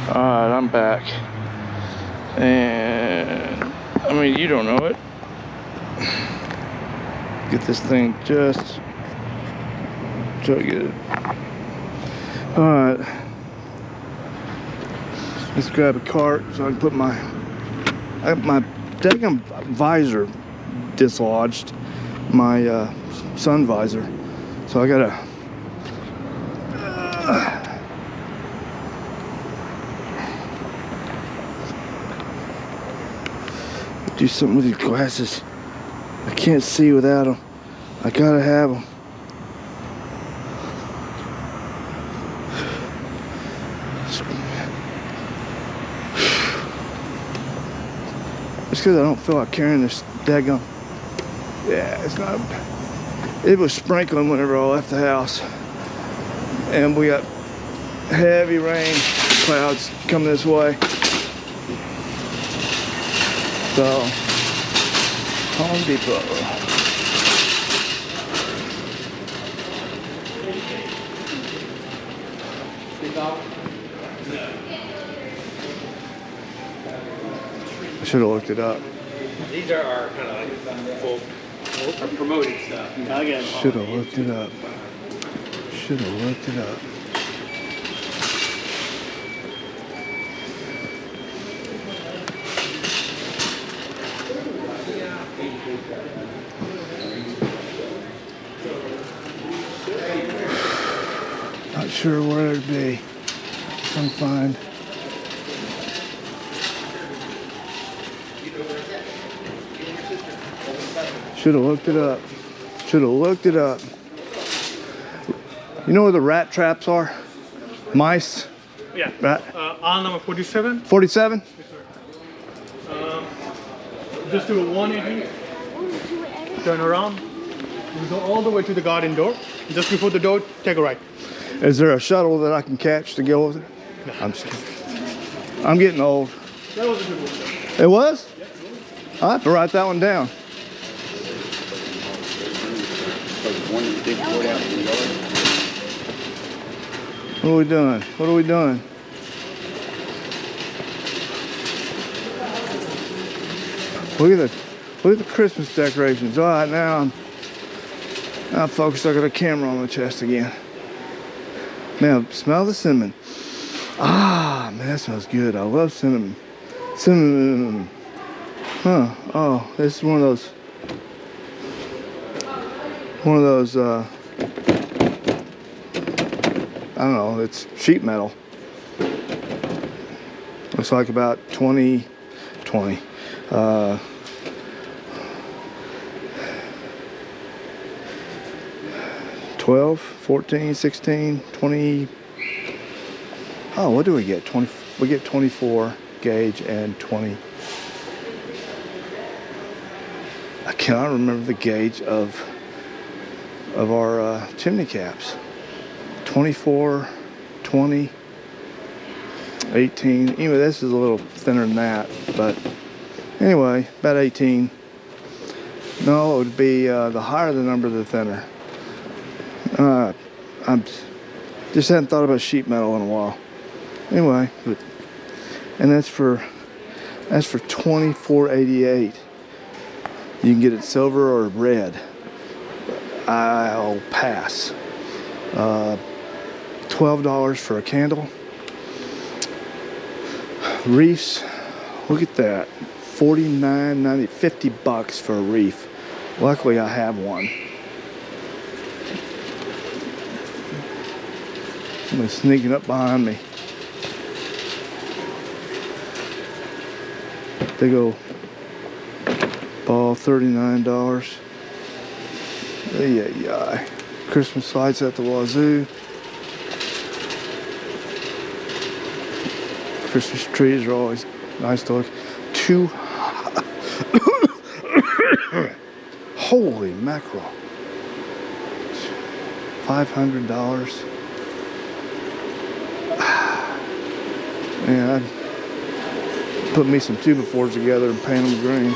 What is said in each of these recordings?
Alright, I'm back. And I mean, you don't know it. Get this thing just try to get it. Alright. Let's grab a cart so I can put my daggum visor dislodged. My sun visor. So I gotta do something with these glasses. I can't see without them. I gotta have them. It's because I don't feel like carrying this daggum. Yeah, it's not. It was sprinkling whenever I left the house, and we got heavy rain clouds coming this way. So, Home Depot. I should have looked it up. These are our kind of like full promoted stuff. Should have looked it up. Should have looked it up. Not sure where it'd be. I'm fine. Should have looked it up. Should have looked it up. You know where the rat traps are? Mice? Yeah. Rat? Aisle number 47. 47? Yes, sir. Just do a 180. Turn around. You go all the way to the garden door. Just before the door, take a right. Is there a shuttle that I can catch to go with it? No. I'm just kidding. I'm getting old. That was a good one. It was? I'll have to write that one down. What are we doing? What are we doing? Look at the Christmas decorations. All right, now I'm focused. I got a camera on my chest again. Man, smell the cinnamon. Ah, man, that smells good. I love cinnamon. Cinnamon. Huh. Oh, this is one of those. I don't know, it's sheet metal. Looks like about 12, 14, 16, 20. Oh, what do we get? 20. We get 24 gauge and 20. I cannot remember the gauge of our chimney caps. 24, 20, 18. Anyway, this is a little thinner than that, but anyway, about 18. No, it would be the higher the number, the thinner. I'm just hadn't thought about sheet metal in a while. Anyway, and that's for $24.88. You can get it silver or red. I'll pass. $12 for a candle. Reefs, look at that. $49.90, $50 for a reef. Luckily, I have one. Somebody's sneaking up behind me. Big old ball, $39. Yeah. Christmas lights at the wazoo. Christmas trees are always nice to look. Holy mackerel. $500. Man, I'd put me some 2x4s together and paint them green.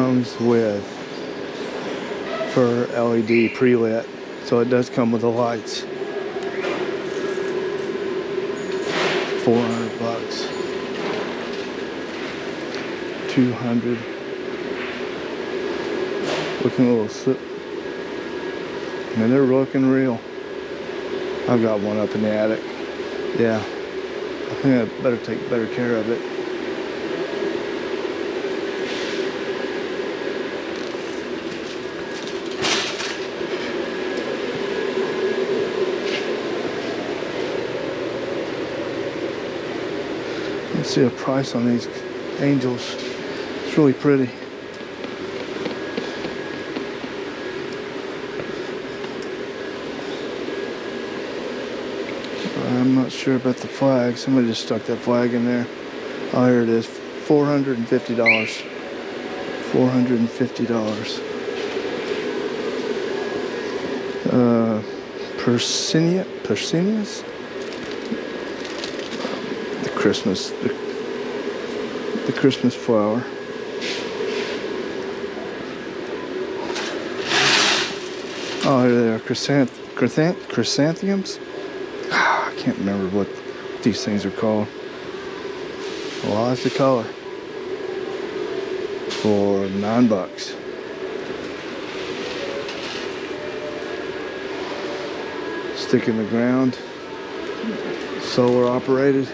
comes with for LED pre-lit, so it does come with the lights. $400. 200. Looking a little man, they're looking real. I've got one up in the attic. Yeah, I think I better take better care of it. Let's see a price on these angels. It's really pretty. I'm not sure about the flag. Somebody just stuck that flag in there. Oh, here it is. $450. $450. Persinias? The Christmas flower. Oh, here they are. Chrysanthemums? I can't remember what these things are called. Well, that's the color. For $9. Stick in the ground. Solar operated.